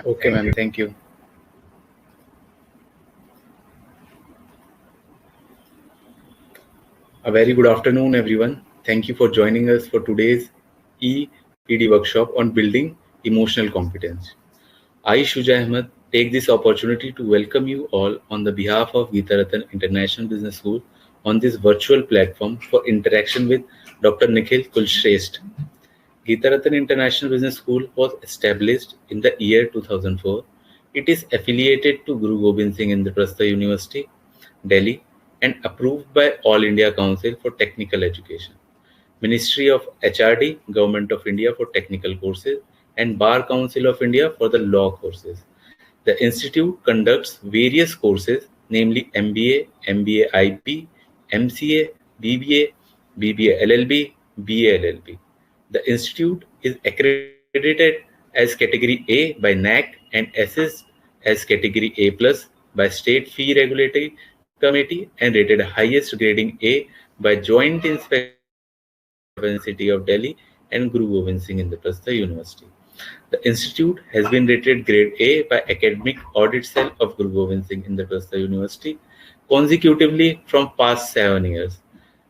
Okay, ma'am. Thank you. A very good afternoon, everyone. Thank you for joining us for today's EPD workshop on building emotional competence. I, Shuja Ahmed, take this opportunity to welcome you all on the behalf of Geeta Ratan International Business School on this virtual platform for interaction with Dr. Nikhil Kulshrestha. Geeta Ratan International Business School was established in the year 2004. It is affiliated to Guru Gobind Singh Indraprastha University, Delhi, and approved by All India Council for Technical Education, Ministry of HRD, Government of India for technical courses, and Bar Council of India for the law courses. The institute conducts various courses, namely MBA, MBA IP, MCA, BBA, BBA LLB, BA LLB. The institute is accredited as Category A by NAC and assessed as Category A plus by State Fee Regulatory Committee and rated highest grading A by Joint Inspection City of Delhi and Guru Gobind Singh Indraprastha University. The institute has been rated Grade A by Academic Audit Cell of Guru Gobind Singh Indraprastha University consecutively from past 7 years.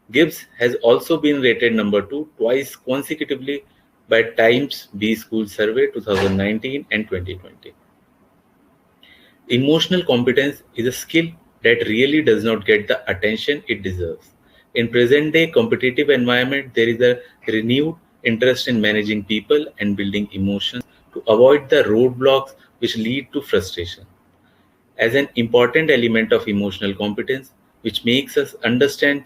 Gibbs has also been rated number 2 twice consecutively by Times B School Survey 2019 and 2020. Emotional competence is a skill that really does not get the attention it deserves. In present day competitive environment, there is a renewed interest in managing people and building emotions to avoid the roadblocks which lead to frustration. As an important element of emotional competence, which makes us understand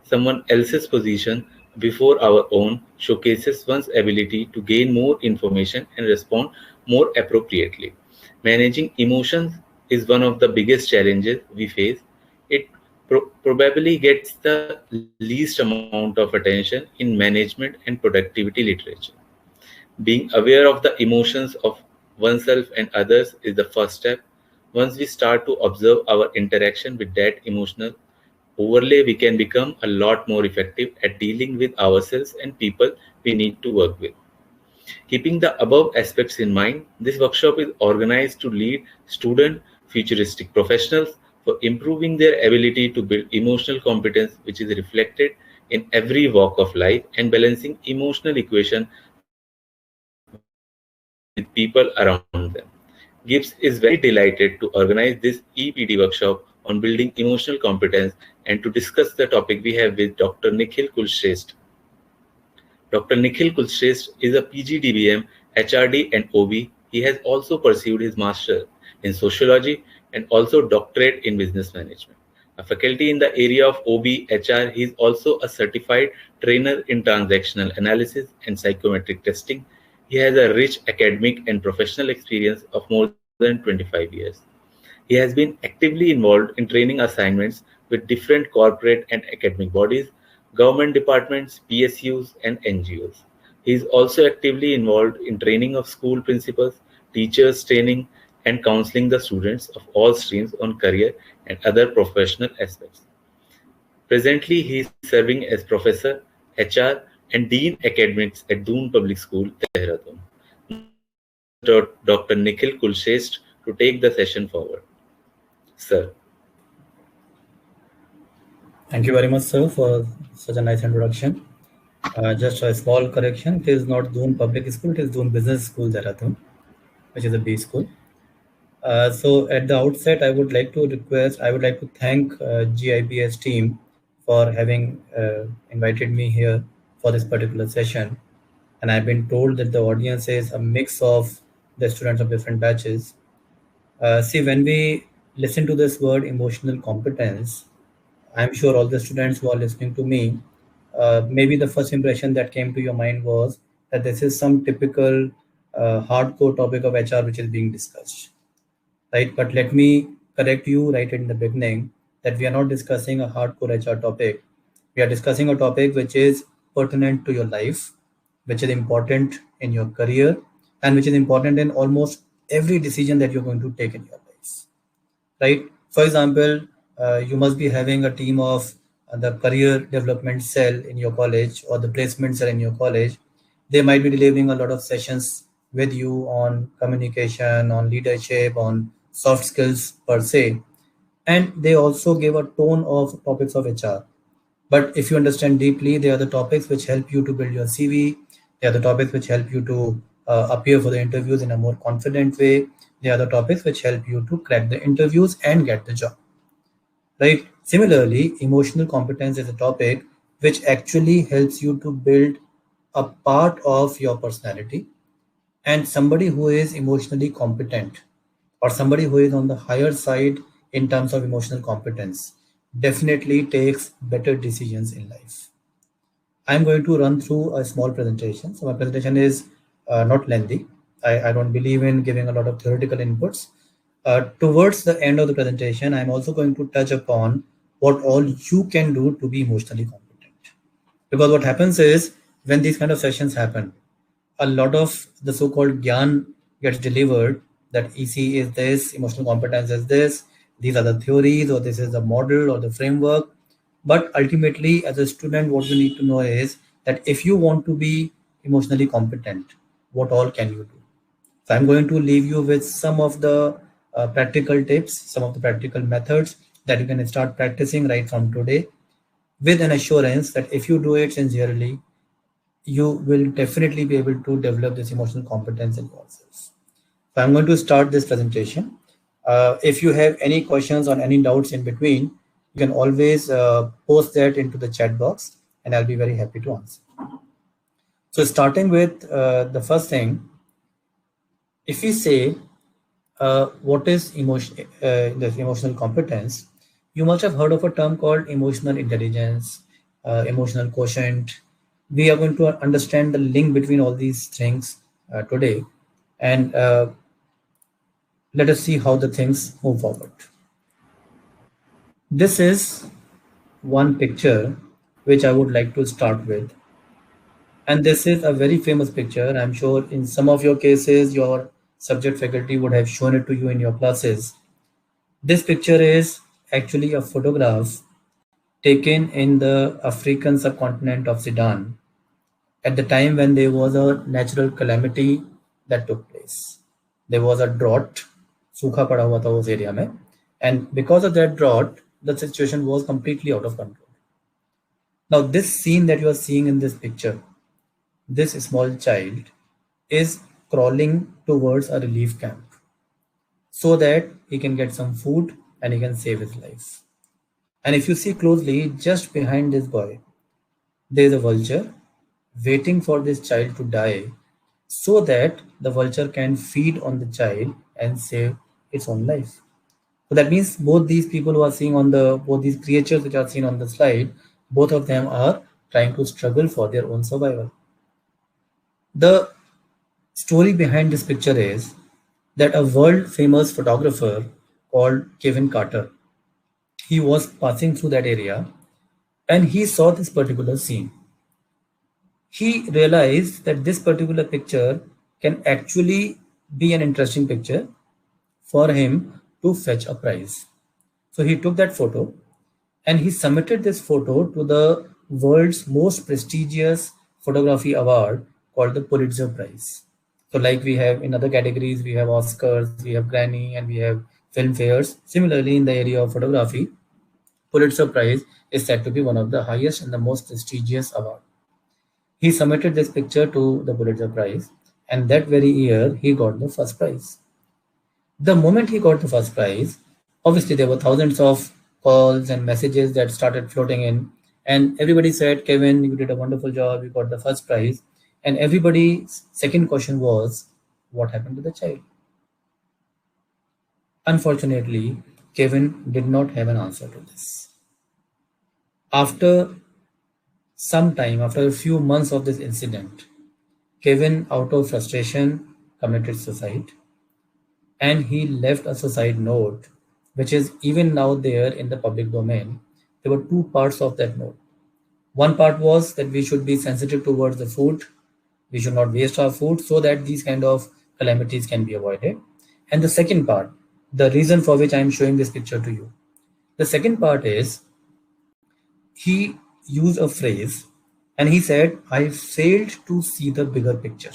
someone else's position before our own, showcases one's ability to gain more information and respond more appropriately. Managing emotions is one of the biggest challenges we face. It probably gets the least amount of attention in management and productivity literature. Being aware of the emotions of oneself and others is the first step. Once we start to observe our interaction with that emotional overlay, we can become a lot more effective at dealing with ourselves and people we need to work with. Keeping the above aspects in mind, this workshop is organized to lead student futuristic professionals for improving their ability to build emotional competence, which is reflected in every walk of life, and balancing emotional equation with people around them. Gibbs is very delighted to organize this EPD workshop on building emotional competence and to discuss the topic we have with Dr. Nikhil Kulshrestha. Dr. Nikhil Kulshrestha is a PGDBM, HRD, and OB. He has also pursued his master in sociology and also doctorate in business management. A faculty in the area of OB, HR, he is also a certified trainer in transactional analysis and psychometric testing. He has a rich academic and professional experience of more than 25 years. He has been actively involved in training assignments with different corporate and academic bodies, government departments, PSUs, and NGOs. He is also actively involved in training of school principals, teachers training, and counseling the students of all streams on career and other professional aspects. Presently, he is serving as Professor, HR, and Dean Academics at Doon Public School, Dehradun. Now I request Dr. Nikhil Kulshrestha to take the session forward. Sir. Thank you very much, sir, for such a nice introduction. Just a small correction. It is not Doon Public School, it is Doon Business School, Dehradun, which is a B school. So at the outset, I would like to thank GIBS team for having invited me here for this particular session. And I've been told that the audience is a mix of the students of different batches. See, when we listen to this word emotional competence, I'm sure all the students who are listening to me, maybe the first impression that came to your mind was that this is some typical hardcore topic of HR which is being discussed, right? But let me correct you right in the beginning that we are not discussing a hardcore HR topic. We are discussing a topic which is pertinent to your life, which is important in your career, and which is important in almost every decision that you're going to take in your life, right? For example, you must be having a team of the career development cell in your college or the placement cell in your college. They might be delivering a lot of sessions with you on communication, on leadership, on soft skills per se. And they also give a tone of topics of HR. But if you understand deeply, they are the topics which help you to build your CV. They are the topics which help you to appear for the interviews in a more confident way. They are the topics which help you to crack the interviews and get the job. Right? Similarly, emotional competence is a topic which actually helps you to build a part of your personality. And somebody who is emotionally competent, or somebody who is on the higher side in terms of emotional competence, definitely takes better decisions in life. I'm going to run through a small presentation. So my presentation is not lengthy. I don't believe in giving a lot of theoretical inputs. Towards the end of the presentation, I'm also going to touch upon what all you can do to be emotionally competent. Because what happens is when these kind of sessions happen, a lot of the so-called gyan gets delivered, that EC is this, emotional competence is this, these are the theories, or this is the model or the framework. But ultimately, as a student, what you need to know is that if you want to be emotionally competent, what all can you do? So I'm going to leave you with some of the practical tips, some of the practical methods that you can start practicing right from today, with an assurance that if you do it sincerely, you will definitely be able to develop this emotional competence in yourself. So I'm going to start this presentation. If you have any questions or any doubts in between, you can always post that into the chat box and I'll be very happy to answer. So starting with the first thing, if we say what is this emotional competence, you must have heard of a term called emotional intelligence, emotional quotient. We are going to understand the link between all these things today, and let us see how the things move forward. This is one picture which I would like to start with. And this is a very famous picture. I'm sure in some of your cases, your subject faculty would have shown it to you in your classes. This picture is actually a photograph taken in the African subcontinent of Sudan at the time when there was a natural calamity that took place. There was a drought, सूखा पड़ा हुआ था उस area में, and because of that drought, the situation was completely out of control. Now, this scene that you are seeing in this picture, this small child is crawling towards a relief camp so that he can get some food and he can save his life. And if you see closely, just behind this boy, there is a vulture waiting for this child to die so that the vulture can feed on the child and save its own life. So that means both these people who are seeing on the, both these creatures which are seen on the slide, both of them are trying to struggle for their own survival. The story behind this picture is that a world famous photographer called Kevin Carter, he was passing through that area and he saw this particular scene. He realized that this particular picture can actually be an interesting picture for him to fetch a prize. So he took that photo and he submitted this photo to the world's most prestigious photography award called the Pulitzer Prize. So, like we have in other categories, we have Oscars, we have Grammy, and we have film fairs. Similarly, in the area of photography, Pulitzer Prize is said to be one of the highest and the most prestigious award. He submitted this picture to the Pulitzer Prize, and that very year he got the first prize. The moment he got the first prize, obviously there were thousands of calls and messages that started floating in, and everybody said, Kevin, you did a wonderful job, you got the first prize. And everybody's second question was, what happened to the child? Unfortunately, Kevin did not have an answer to this. After some time, after a few months of this incident, Kevin, out of frustration, committed suicide and he left a suicide note, which is even now there in the public domain. There were two parts of that note. One part was that we should be sensitive towards the food. We should not waste our food so that these kind of calamities can be avoided. And the second part, the reason for which I am showing this picture to you. The second part is he used a phrase and he said, I failed to see the bigger picture.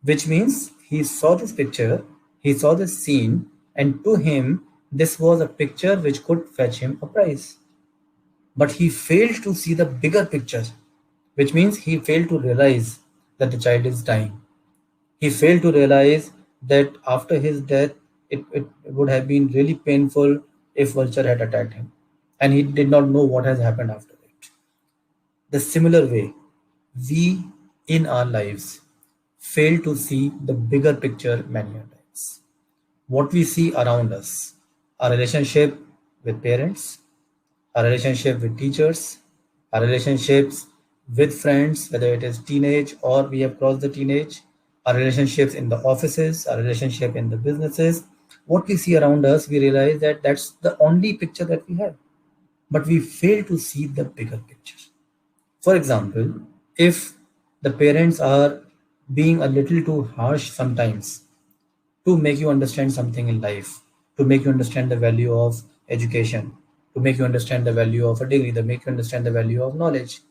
which means he saw this picture, he saw this scene, and to him, this was a picture which could fetch him a prize. But he failed to see the bigger picture, which means he failed to realize that the child is dying. He failed to realize that after his death, it would have been really painful if vulture had attacked him. And he did not know what has happened after it. The similar way, we in our lives fail to see the bigger picture many times. What we see around us, our relationship with parents, our relationship with teachers, our relationships with friends, whether it is teenage or we have crossed the teenage, our relationships in the offices, our relationship in the businesses, what we see around us, we realize that that's the only picture that we have. But we fail to see the bigger picture. For example, if the parents are being a little too harsh sometimes to make you understand something in life, to make you understand the value of education, to make you understand the value of a degree, to make you understand the value of knowledge,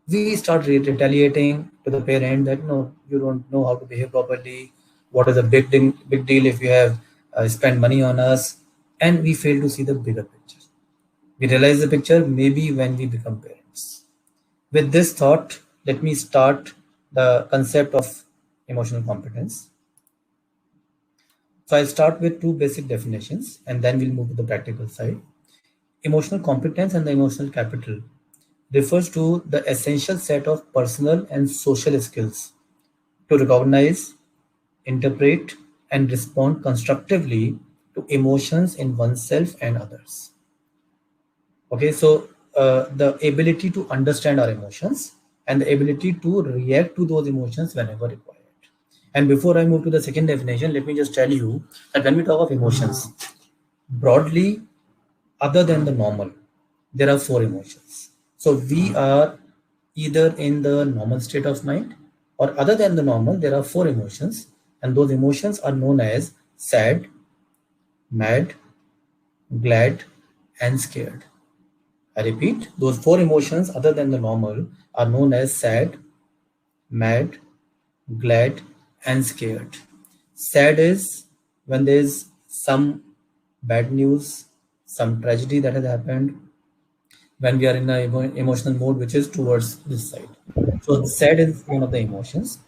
we start retaliating to the parent that no, you don't know how to behave properly. What is a big deal if you have spent money on us? And we fail to see the bigger picture. We realize the picture maybe when we become parents. With this thought, let me start the concept of emotional competence. So I'll start with two basic definitions and then we'll move to the practical side. Emotional competence and the emotional capital refers to the essential set of personal and social skills to recognize, interpret, and respond constructively to emotions in oneself and others. Okay, so the ability to understand our emotions and the ability to react to those emotions whenever required. And before I move to the second definition, let me just tell you that when we talk of emotions, broadly, other than the normal, there are four emotions. So we are either in the normal state of mind or other than the normal, there are four emotions, and those emotions are known as sad, mad, glad, and scared. I repeat, those four emotions other than the normal are known as sad, mad, glad, and scared. Sad is when there's some bad news, some tragedy that has happened, when we are in an emotional mode which is towards this side. So sad is one of the emotions.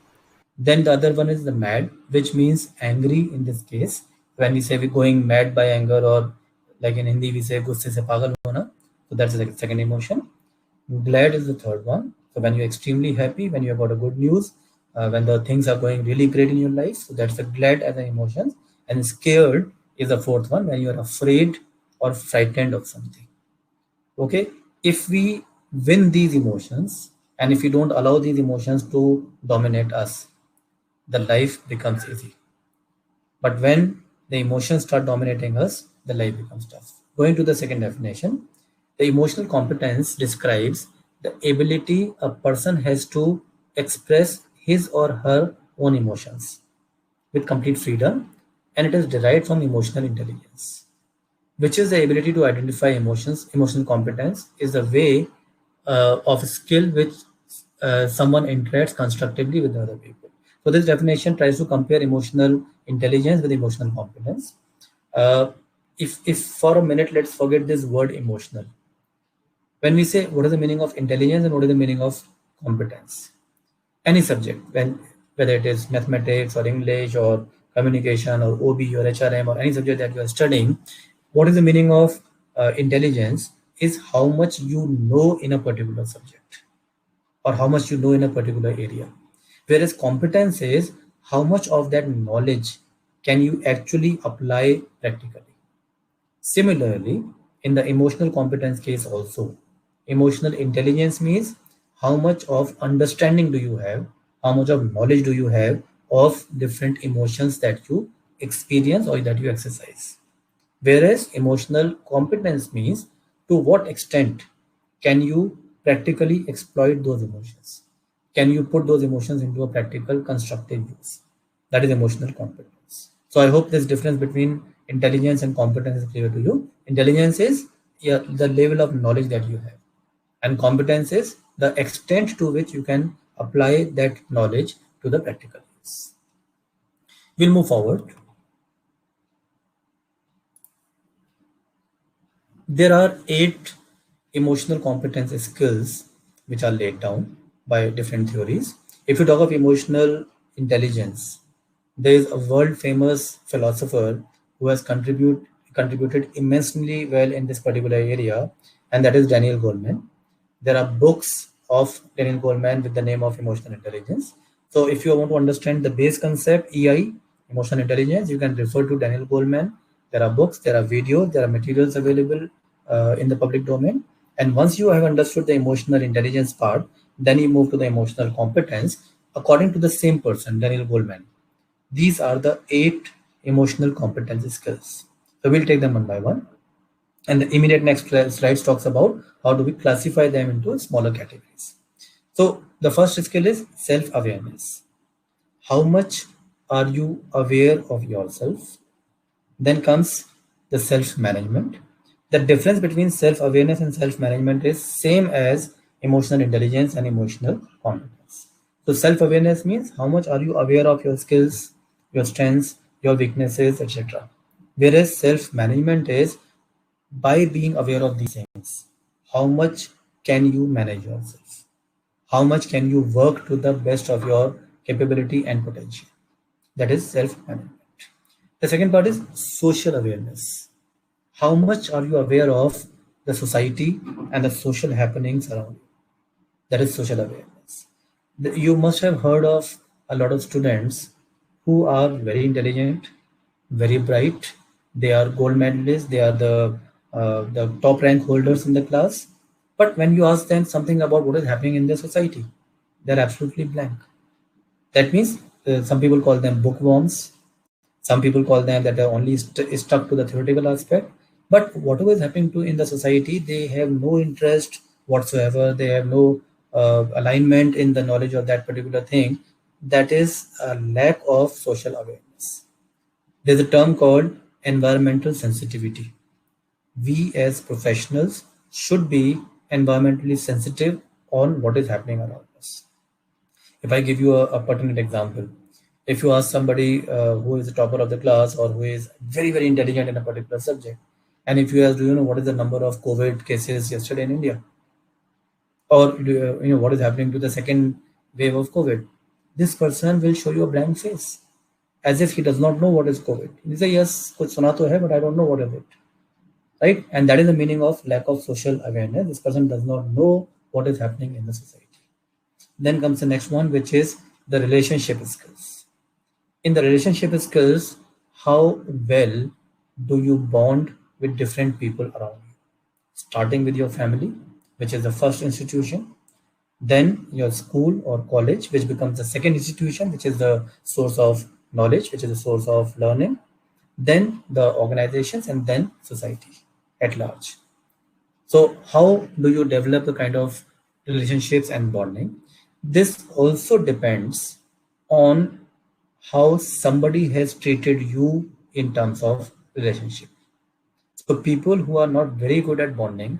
Then the other one is the mad, which means angry in this case. When we say we're going mad by anger, or like in Hindi we say gusse se pagal hona. So that's the second emotion. Glad is the third one. So when you're extremely happy, when you have got a good news, when the things are going really great in your life, so that's the glad as an emotion. And scared is the fourth one, when you are afraid or frightened of something. Okay, if we win these emotions and if we don't allow these emotions to dominate us, the life becomes easy. But when the emotions start dominating us, the life becomes tough. Going to the second definition, the emotional competence describes the ability a person has to express his or her own emotions with complete freedom, and it is derived from emotional intelligence, which is the ability to identify emotions. Emotional competence is a way of skill which someone interacts constructively with other people. So this definition tries to compare emotional intelligence with emotional competence. If for a minute, let's forget this word emotional. When we say what is the meaning of intelligence and what is the meaning of competence, any subject, whether it is mathematics or English or communication or OB or HRM or any subject that you are studying, what is the meaning of intelligence is how much you know in a particular subject or how much you know in a particular area. Whereas competence is how much of that knowledge can you actually apply practically. Similarly, in the emotional competence case also, emotional intelligence means how much of understanding do you have, how much of knowledge do you have of different emotions that you experience or that you exercise. Whereas emotional competence means to what extent can you practically exploit those emotions? Can you put those emotions into a practical, constructive use? That is emotional competence. So I hope this difference between intelligence and competence is clear to you. Intelligence is the level of knowledge that you have, and competence is the extent to which you can apply that knowledge to the practical use. We'll move forward. There are 8 emotional competence skills which are laid down by different theories. If you talk of emotional intelligence, there is a world famous philosopher who has contributed immensely well in this particular area, and that is Daniel Goleman. There are books of Daniel Goleman with the name of emotional intelligence. So if you want to understand the base concept, EI, emotional intelligence, you can refer to Daniel Goleman. There are books, there are videos, there are materials available in the public domain. And once you have understood the emotional intelligence part, then you move to the emotional competence according to the same person, Daniel Goleman. These are the 8 emotional competence skills. So we'll take them one by one. And the immediate next slide talks about how do we classify them into smaller categories. So the first skill is self-awareness. How much are you aware of yourself? Then comes the self-management. The difference between self-awareness and self-management is same as emotional intelligence and emotional competence. So self-awareness means how much are you aware of your skills, your strengths, your weaknesses, etc. Whereas self-management is by being aware of these things, how much can you manage yourself? How much can you work to the best of your capability and potential? That is self-management. The second part is social awareness. How much are you aware of the society and the social happenings around you? That is social awareness. You must have heard of a lot of students who are very intelligent, very bright. They are gold medalists. They are the top rank holders in the class. But when you ask them something about what is happening in their society, they're absolutely blank. That means some people call them bookworms. Some people call them that they're only stuck to the theoretical aspect. But whatever is happening to in the society, they have no interest whatsoever. They have no alignment in the knowledge of that particular thing. That is a lack of social awareness. There's a term called environmental sensitivity. We as professionals should be environmentally sensitive on what is happening around us. If I give you a pertinent example, if you ask somebody who is the topper of the class or who is very, very intelligent in a particular subject, and if you ask, do you know what is the number of COVID cases yesterday in India? Or what is happening to the second wave of COVID? This person will show you a blank face, as if he does not know what is COVID. He say, yes, kuch suna to hai, but I don't know what is it. Right? And that is the meaning of lack of social awareness. This person does not know what is happening in the society. Then comes the next one, which is the relationship skills. In the relationship skills, how well do you bond with different people around you? Starting with your family, which is the first institution, then your school or college, which becomes the second institution, which is the source of knowledge, which is the source of learning, then the organizations, and then society at large. So how do you develop the kind of relationships and bonding? This also depends on how somebody has treated you in terms of relationship. So people who are not very good at bonding,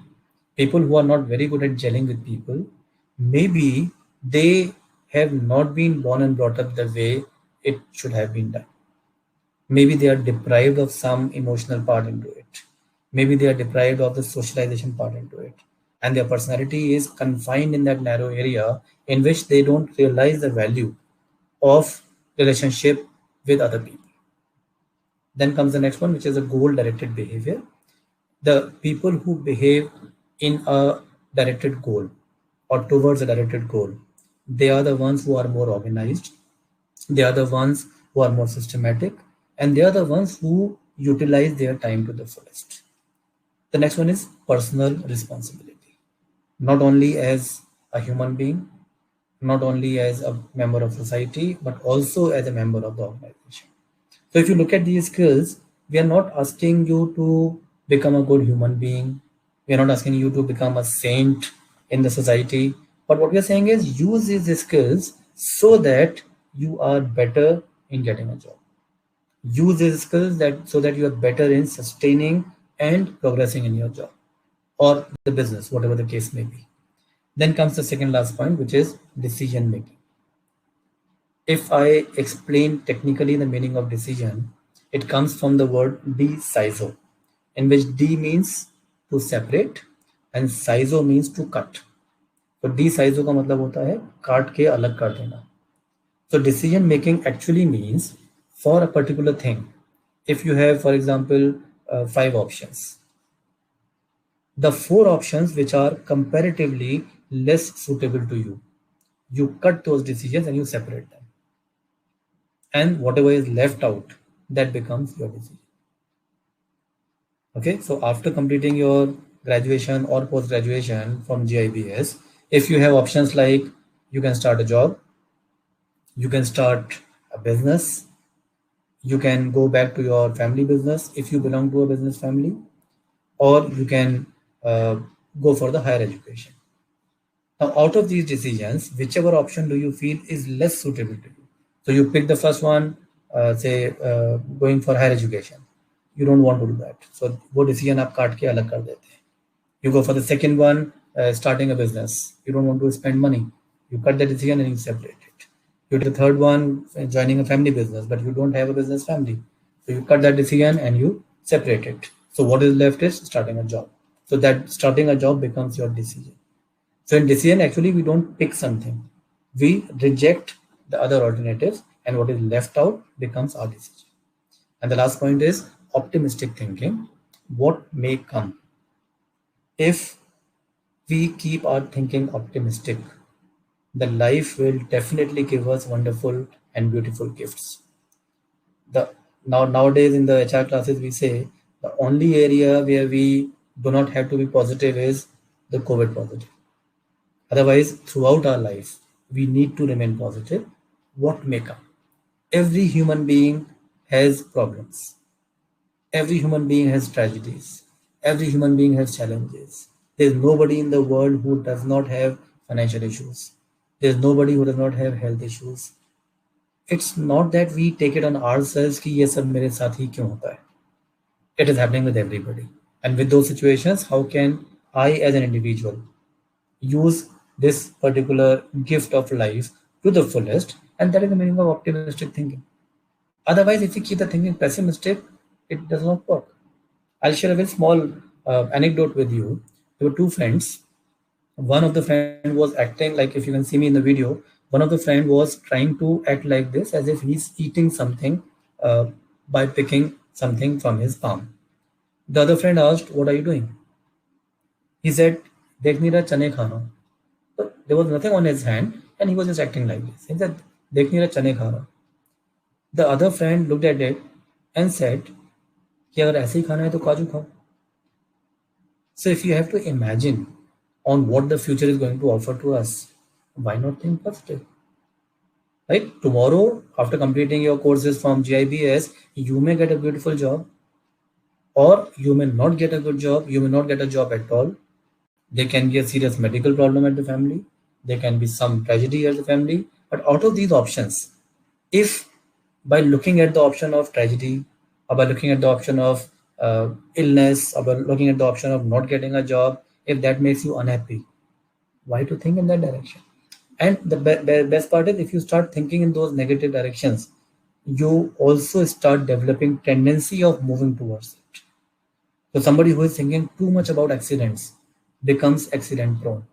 people who are not very good at gelling with people, maybe they have not been born and brought up the way it should have been done. Maybe they are deprived of some emotional part into it. Maybe they are deprived of the socialization part into it. And their personality is confined in that narrow area in which they don't realize the value of relationship with other people. Then comes the next one, which is a goal-directed behavior. The people who behave in a directed goal or towards a directed goal, they are the ones who are more organized. They are the ones who are more systematic, and they are the ones who utilize their time to the fullest. The next one is personal responsibility. Not only as a human being, not only as a member of society, but also as a member of the organization. So if you look at these skills, we are not asking you to become a good human being. We are not asking you to become a saint in the society. But what we are saying is use these skills so that you are better in getting a job. Use these skills so that you are better in sustaining and progressing in your job or the business, whatever the case may be. Then comes the second last point, which is decision making. If I explain technically the meaning of decision, it comes from the word deciso, in which D means to separate and sizo means to cut. तो deciso का मतलब होता है काट के अलग कर देना. So decision making actually means for a particular thing. If you have, for example, 5 options, the 4 options which are comparatively less suitable to you, you cut those decisions and you separate them. And whatever is left out, that becomes your decision. Okay, so after completing your graduation or post graduation from GIBS, if you have options like you can start a job, you can start a business, you can go back to your family business if you belong to a business family, or you can go for the higher education. Now, out of these decisions, whichever option do you feel is less suitable to you? So you pick the first one, say going for higher education. You don't want to do that. So वो decision आप काट के अलग कर देते हैं. You go for the second one, starting a business. You don't want to spend money. You cut the decision and you separate it. You take the third one, joining a family business, but you don't have a business family. So you cut that decision and you separate it. So what is left is starting a job. So that starting a job becomes your decision. So in decision, actually, we don't pick something. We reject the other alternatives, and what is left out becomes our decision. And the last point is optimistic thinking. What may come? If we keep our thinking optimistic, the life will definitely give us wonderful and beautiful gifts. Nowadays in the HR classes, we say the only area where we do not have to be positive is the COVID positive. Otherwise, throughout our life, we need to remain positive. What may come? Every human being has problems. Every human being has tragedies. Every human being has challenges. There's nobody in the world who does not have financial issues. There's nobody who does not have health issues. It's not that we take it on ourselves कि ये सब मेरे साथ ही क्यों होता है. It is happening with everybody. And with those situations, how can I as an individual use this particular gift of life to the fullest? And that is the meaning of optimistic thinking. Otherwise, if you keep the thinking pessimistic, it does not work. I'll share a very small anecdote with you. There were 2 friends. One of the friend was acting like, if you can see me in the video, one of the friend was trying to act like this as if he's eating something by picking something from his palm. The other friend asked, "What are you doing?" He said, "Dekh nahi raha, chane kha raha hu." So there was nothing on his hand and he was just acting like this. He said, "Dekh nahi raha, chane kha raha hu." The other friend looked at it and said, कि अगर ऐसे ही खाना है तो काजू खाओ. So if you have to imagine on what the future is going to offer to us, why not think positive? Right? Tomorrow, after completing your courses from GIBS, you may get a beautiful job, or you may not get a good job. You may not get a job at all. There can be a serious medical problem at the family. There can be some tragedy at the family. But out of these options, if by looking at the option of tragedy, or by looking at the option of illness, or by looking at the option of not getting a job, if that makes you unhappy, why to think in that direction? And the best part is, if you start thinking in those negative directions, you also start developing tendency of moving towards it. So somebody who is thinking too much about accidents becomes accident prone.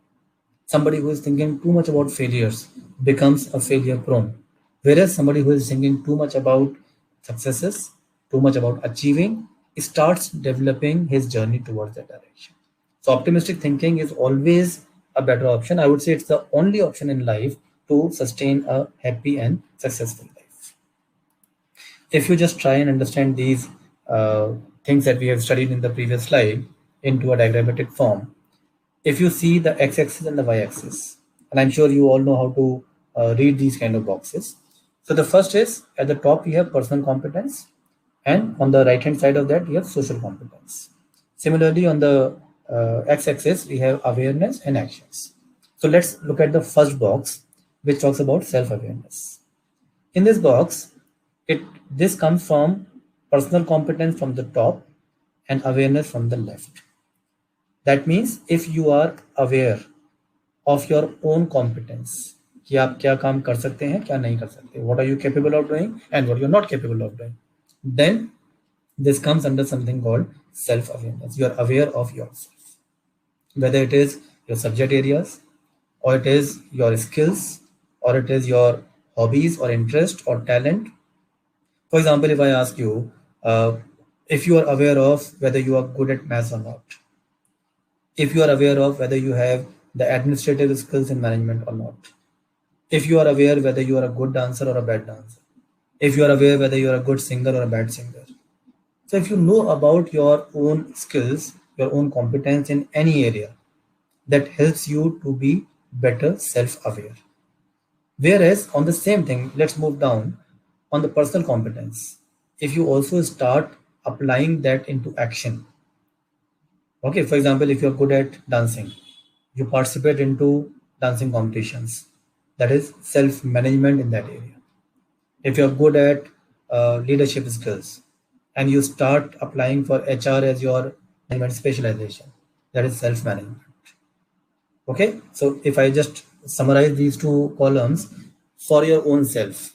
Somebody who is thinking too much about failures becomes a failure prone. Whereas somebody who is thinking too much about successes, too much about achieving, starts developing his journey towards that direction. So optimistic thinking is always a better option. I would say it's the only option in life to sustain a happy and successful life. If you just try and understand these things that we have studied in the previous slide into a diagrammatic form, if you see the x-axis and the y-axis, and I'm sure you all know how to read these kind of boxes. So the first is, at the top we have personal competence, and on the right hand side of that we have social competence. Similarly, on the x-axis we have awareness and actions. So let's look at the first box, which talks about self-awareness. In this box, this comes from personal competence from the top and awareness from the left. That means if you are aware of your own competence, कि आप क्या काम कर सकते हैं, क्या नहीं कर सकते, what are you capable of doing and what you're not capable of doing. Then this comes under something called self-awareness. You are aware of yourself, whether it is your subject areas, or it is your skills, or it is your hobbies or interest or talent. For example, if I ask you, if you are aware of whether you are good at maths or not, if you are aware of whether you have the administrative skills in management or not, if you are aware whether you are a good dancer or a bad dancer, if you are aware whether you are a good singer or a bad singer. So if you know about your own skills, your own competence in any area, that helps you to be better self-aware. Whereas on the same thing, let's move down on the personal competence. If you also start applying that into action, okay, for example, if you're good at dancing, you participate into dancing competitions. That is self-management in that area. If you're good at leadership skills and you start applying for HR as your management specialization, that is self-management. Okay, so if I just summarize these two columns for your own self,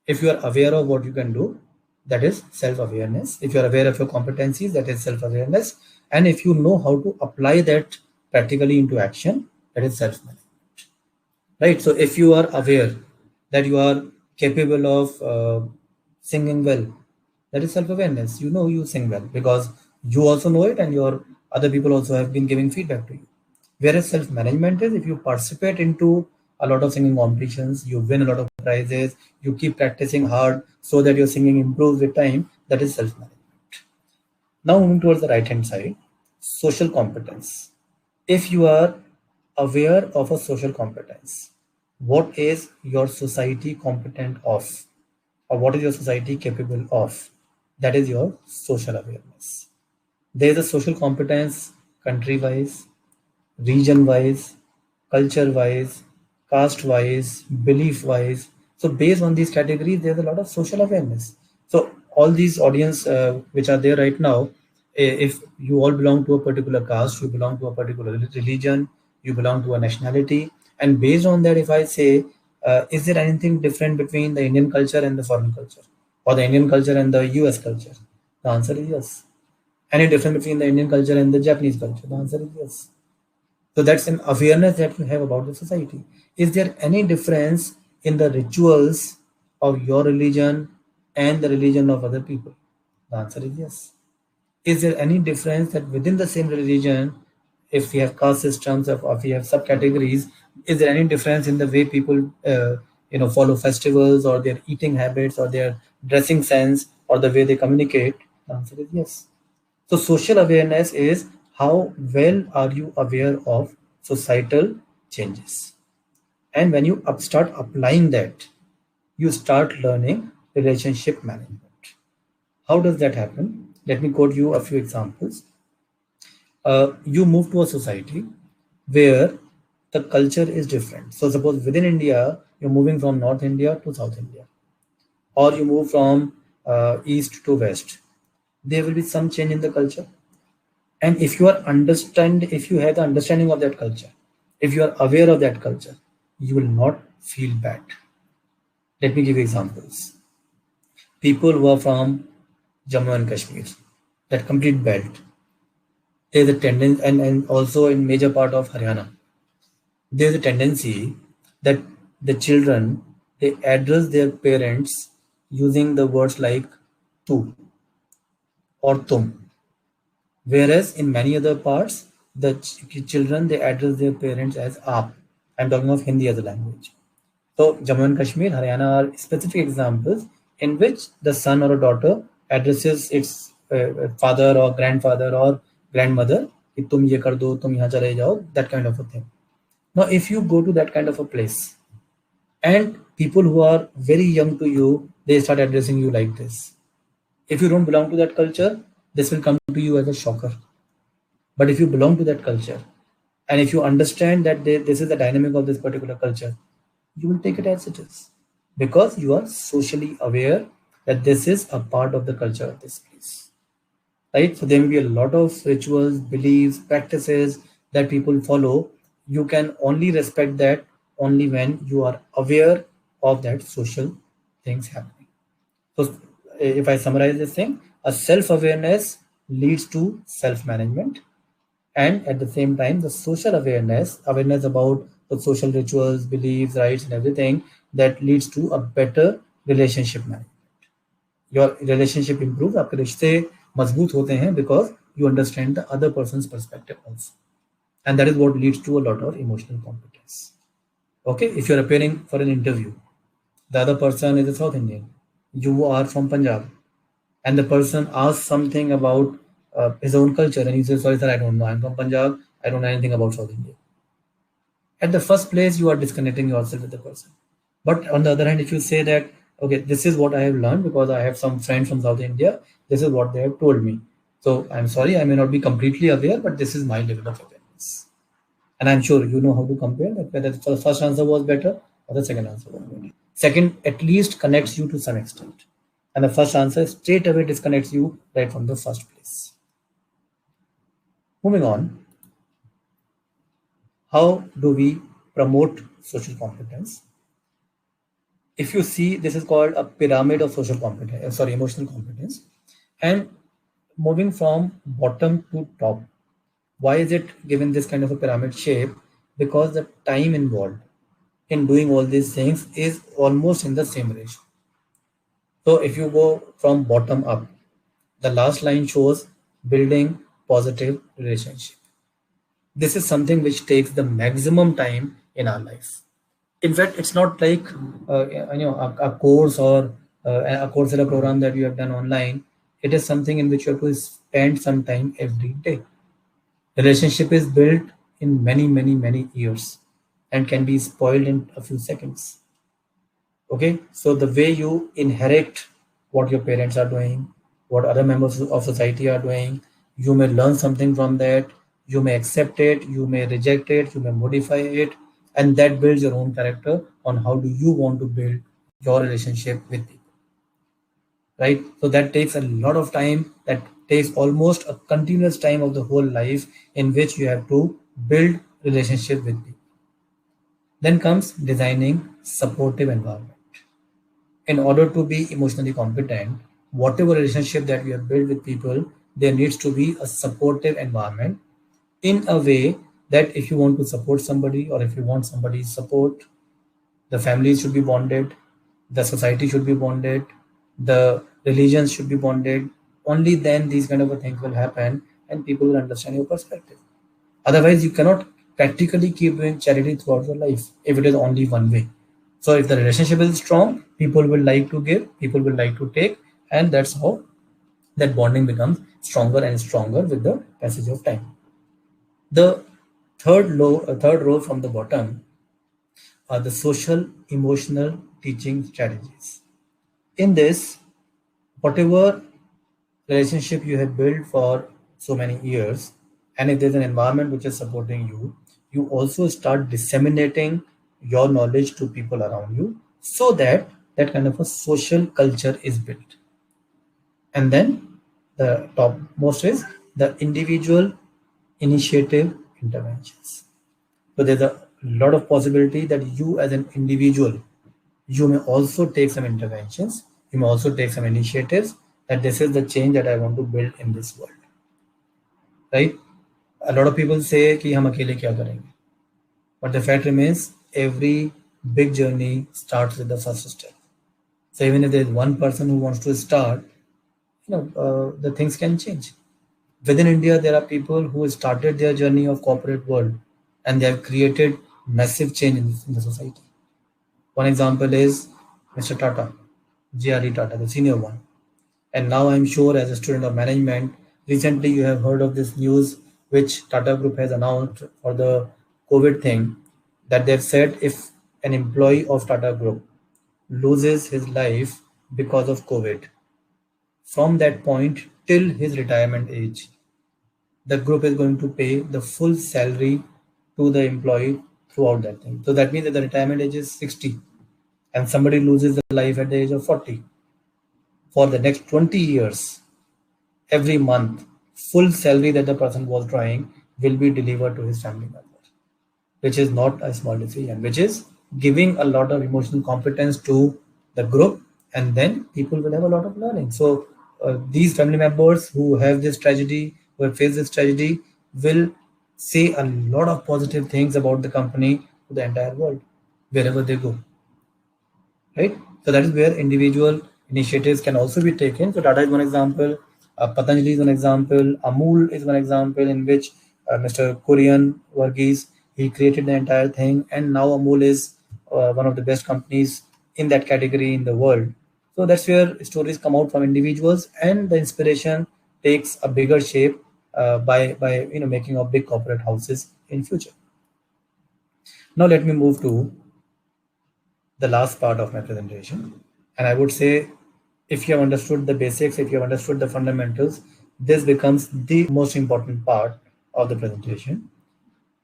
if you are aware of what you can do, that is self-awareness. If you are aware of your competencies, that is self-awareness. And if you know how to apply that practically into action, that is self-management. Right? So if you are aware that you are capable of singing well, that is self-awareness. You know you sing well because you also know it and your other people also have been giving feedback to you. Whereas self-management is if you participate into a lot of singing competitions, you win a lot of prizes, you keep practicing hard so that your singing improves with time, that is self-management. Now moving towards the right hand side, social competence. If you are aware of a social competence, what is your society competent of, or what is your society capable of? That is your social awareness. There is a social competence country wise, region wise, culture wise, caste wise, belief wise. So based on these categories, there's a lot of social awareness. So all these audience which are there right now, if you all belong to a particular caste, you belong to a particular religion, you belong to a nationality, and based on that, if I say, is there anything different between the Indian culture and the foreign culture, or the Indian culture and the US culture? The answer is yes. Any difference between the Indian culture and the Japanese culture? The answer is yes. So that's an awareness that you have about the society. Is there any difference in the rituals of your religion and the religion of other people? The answer is yes. Is there any difference that within the same religion, if we have caste systems, or if we have subcategories, is there any difference in the way people follow festivals or their eating habits or their dressing sense or the way they communicate? The answer is yes. So social awareness is how well are you aware of societal changes. And when you start applying that, you start learning relationship management. How does that happen? Let me quote you a few examples. You move to a society where the culture is different. So suppose within India, you're moving from North India to South India, or you move from East to West. There will be some change in the culture. And if you have the understanding of that culture, if you are aware of that culture, you will not feel bad. Let me give you examples. People who are from Jammu and Kashmir, that complete belt, there's a tendency, and also in major part of Haryana, there's a tendency that the children, they address their parents using the words like tu or tum. Whereas in many other parts, the children, they address their parents as aap. I'm talking of Hindi as a language. So Jammu and Kashmir, Haryana are specific examples in which the son or a daughter addresses its father or grandfather or grandmother, कि तुम ये कर दो, तुम यहाँ चले जाओ, that kind of a thing. Now, if you go to that kind of a place, and people who are very young to you, they start addressing you like this. If you don't belong to that culture, this will come to you as a shocker. But if you belong to that culture, and if you understand that this is the dynamic of this particular culture, you will take it as it is, because you are socially aware that this is a part of the culture of this place. Right? So there may be a lot of rituals, beliefs, practices that people follow. You can only respect that only when you are aware of that social things happening. So if I summarize this thing, a self-awareness leads to self-management, and at the same time, the social awareness about the social rituals, beliefs, rights, and everything, that leads to a better relationship management. Your relationship improves, आपके रिश्ते मजबूत होते हैं because you understand the other person's perspective also, and that is what leads to a lot of emotional competence. Okay, if you're appearing for an interview, the other person is a South Indian, you are from Punjab, and the person asks something about his own culture, and you say, sorry sir, I don't know, I'm from Punjab, I don't know anything about South India. At the first place, you are disconnecting yourself with the person. But on the other hand, if you say that, okay, this is what I have learned because I have some friends from South India, this is what they have told me. So I'm sorry, I may not be completely aware, but this is my level of awareness. And I'm sure you know how to compare that, whether the first answer was better or the second answer was better. Second, at least connects you to some extent. And the first answer straight away disconnects you right from the first place. Moving on, how do we promote social competence? If you see, this is called a pyramid of social competence, emotional competence. And moving from bottom to top, why is it given this kind of a pyramid shape? Because the time involved in doing all these things is almost in the same ratio. So if you go from bottom up, the last line shows building positive relationship. This is something which takes the maximum time in our life. In fact, it's not like a course or a Coursera program that you have done online. It is something in which you have to spend some time every day. Relationship is built in many years and can be spoiled in a few seconds. Okay, so the way you inherit what your parents are doing, what other members of society are doing, you may learn something from that, you may accept it, you may reject it, you may modify it, and that builds your own character on how do you want to build your relationship with people. Right? So that takes a lot of time, that takes almost a continuous time of the whole life in which you have to build relationship with people. Then comes designing supportive environment. In order to be emotionally competent, whatever relationship that we have built with people, there needs to be a supportive environment in a way that if you want to support somebody or if you want somebody's support, the families should be bonded, the society should be bonded, the religions should be bonded. Only then these kind of things will happen and people will understand your perspective. Otherwise, you cannot practically keep doing charity throughout your life if it is only one way. So if the relationship is strong, people will like to give, people will like to take, and that's how that bonding becomes stronger and stronger with the passage of time. The third row from the bottom are the social emotional teaching strategies. In this, whatever relationship you have built for so many years, and if there's an environment which is supporting you, you also start disseminating your knowledge to people around you so that that kind of a social culture is built. And then the topmost is the individual initiative interventions. So there's a lot of possibility that you as an individual, you may also take some interventions, you may also take some initiatives, that this is the change that I want to build in this world. Right? A lot of people say कि हम अकेले क्या करेंगे, but the fact remains every big journey starts with the first step. So even if there is one person who wants to start, the things can change. Within India, there are people who started their journey of corporate world and they have created massive change in the society. One example is Mr. Tata, J.R.D. Tata, the senior one. And now I'm sure as a student of management, recently you have heard of this news which Tata Group has announced for the COVID thing, that they've said if an employee of Tata Group loses his life because of COVID, from that point till his retirement age, the group is going to pay the full salary to the employee throughout that thing. So that means that the retirement age is 60 and somebody loses the life at the age of 40. For the next 20 years, every month, full salary that the person was drawing will be delivered to his family member, which is not a small decision, which is giving a lot of emotional competence to the group, and then people will have a lot of learning. So these family members who have this tragedy, who have faced this tragedy, will say a lot of positive things about the company to the entire world wherever they go, right? So that is where individual initiatives can also be taken. So Tata is one example, Patanjali is one example, Amul is one example in which Mr. Korean Varghese, he created the entire thing, and now Amul is one of the best companies in that category in the world. So that's where stories come out from individuals, and the inspiration takes a bigger shape by making of big corporate houses in future. Now let me move to the last part of my presentation. And I would say, if you have understood the basics, if you have understood the fundamentals, this becomes the most important part of the presentation.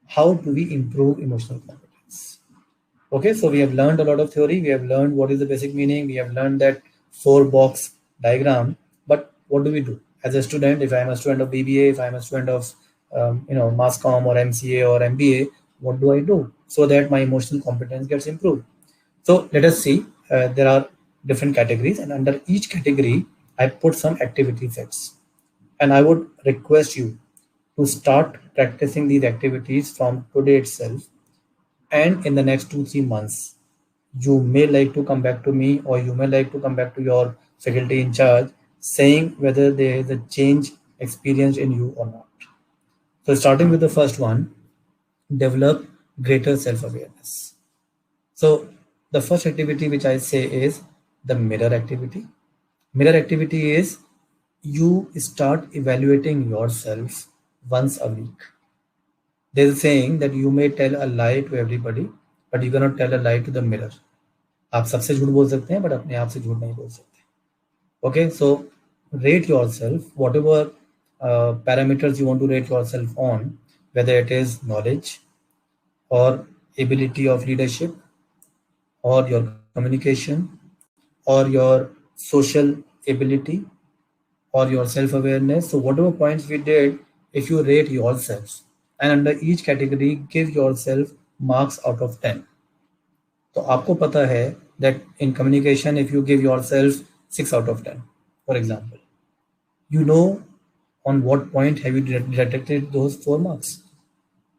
How do we improve emotional competence? Okay, so we have learned a lot of theory. We have learned what is the basic meaning. We have learned that 4-box diagram. But what do we do as a student? If I am a student of BBA, if I am a student of mass comm or MCA or MBA, what do I do so that my emotional competence gets improved? So let us see. There are different categories, and under each category, I put some activity sets. And I would request you to start practicing these activities from today itself. And in the next 2-3 months, you may like to come back to me, or you may like to come back to your faculty in charge, saying whether there is a change experienced in you or not. So, starting with the first one, develop greater self awareness. So the first activity which I say is the mirror activity. Mirror activity is you start evaluating yourself once a week. There's a saying that you may tell a lie to everybody, but you cannot tell a lie to the mirror. आप सबसे झूठ बोल सकते हैं, but अपने आप से झूठ नहीं बोल सकते. Okay, so rate yourself, whatever parameters you want to rate yourself on, whether it is knowledge or ability of leadership, or your communication, or your social ability, or your self awareness. So, whatever points we did, if you rate yourself, and under each category, give yourself marks out of 10. तो आपको पता है that in communication, if you give yourself 6 out of 10, for example, you know on what point have you detected those 4 marks?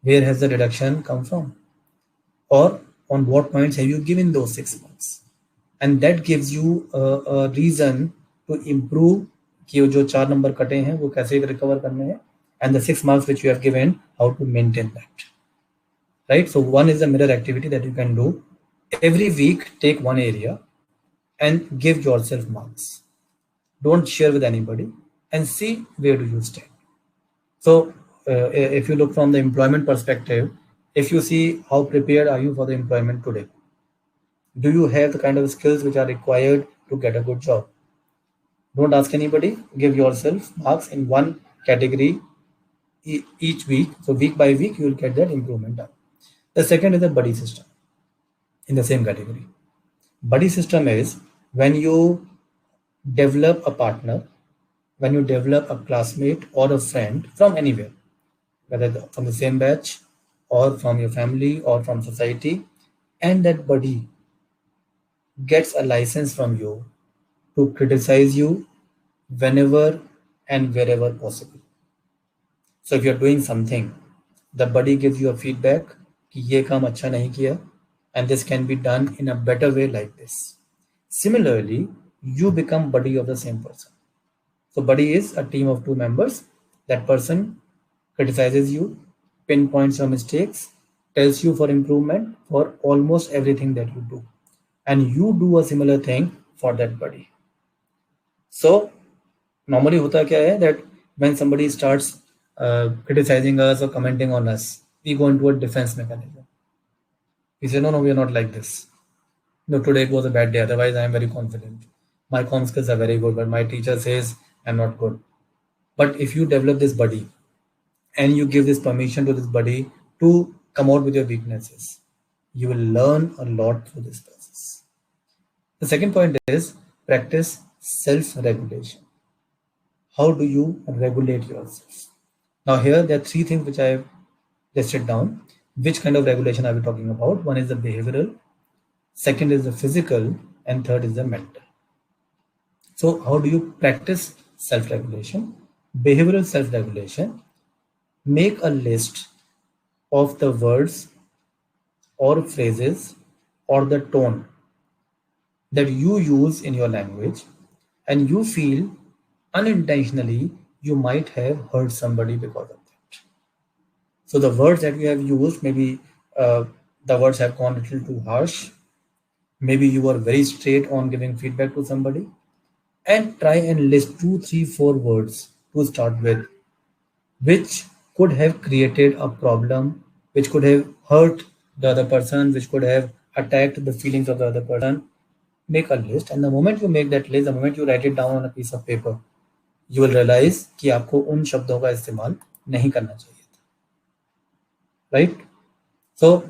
Where has the deduction come from? Or on what points have you given those 6 marks? And that gives you a reason to improve कि जो 4 number कटे हैं वो कैसे recover करने हैं, and the 6 marks which you have given, how to maintain that, right? So one is a mirror activity that you can do every week. Take one area and give yourself marks. Don't share with anybody, and see where do you stand. So if you look from the employment perspective, if you see how prepared are you for the employment today, do you have the kind of skills which are required to get a good job? Don't ask anybody. Give yourself marks in one category each week. So week by week, you will get that improvement done. The second is the buddy system in the same category. Buddy system is when you develop a partner, when you develop a classmate or a friend from anywhere, whether from the same batch or from your family or from society, and that buddy gets a license from you to criticize you whenever and wherever possible. So if you're doing something, the buddy gives you a feedback कि ये काम अच्छा नहीं किया, and this can be done in a better way like this. Similarly, you become buddy of the same person. So buddy is a team of 2 members. That person criticizes you, pinpoints your mistakes, tells you for improvement for almost everything that you do, and you do a similar thing for that buddy. So normally होता क्या है that when somebody starts criticizing us or commenting on us, we go into a defense mechanism. We say, no, we are not like this. No, today it was a bad day. Otherwise, I am very confident. My comm skills are very good, but my teacher says I'm not good. But if you develop this buddy and you give this permission to this buddy to come out with your weaknesses, you will learn a lot through this process. The second point is practice self-regulation. How do you regulate yourself? Now here there are 3 things which I have listed down. Which kind of regulation are we talking about? One is the behavioral, second is the physical, and third is the mental. So how do you practice self-regulation? Behavioral self-regulation. Make a list of the words or phrases or the tone that you use in your language and you feel unintentionally you might have hurt somebody because of that. So the words that you have used, maybe the words have gone a little too harsh. Maybe you were very straight on giving feedback to somebody, and try and list two, three, four words to start with, which could have created a problem, which could have hurt the other person, which could have attacked the feelings of the other person. Make a list, and the moment you make that list, the moment you write it down on a piece of paper, you will realize कि आपको उन शब्दों का इस्तेमाल नहीं करना चाहिए था, right? So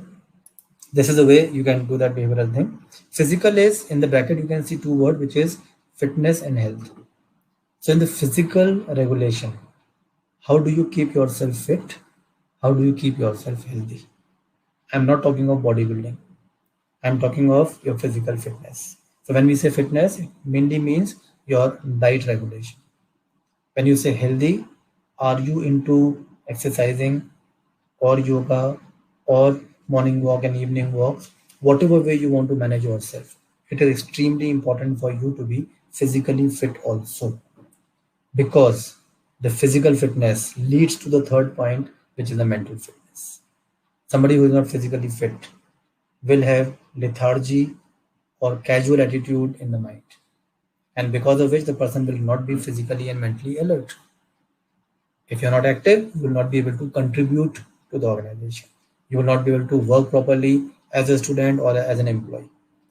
this is the way you can do that behavioral thing. Physical is in the bracket, you can see two words, which is fitness and health. So in the physical regulation, how do you keep yourself fit? How do you keep yourself healthy? I'm not talking of bodybuilding. I'm talking of your physical fitness. So when we say fitness, it mainly means your diet regulation. When you say healthy, are you into exercising or yoga or morning walk and evening walks? Whatever way you want to manage yourself, it is extremely important for you to be physically fit also, because the physical fitness leads to the third point, which is the mental fitness. Somebody who is not physically fit will have lethargy or casual attitude in the mind, and because of which the person will not be physically and mentally alert. If you're not active, you will not be able to contribute to the organization. You will not be able to work properly as a student or as an employee.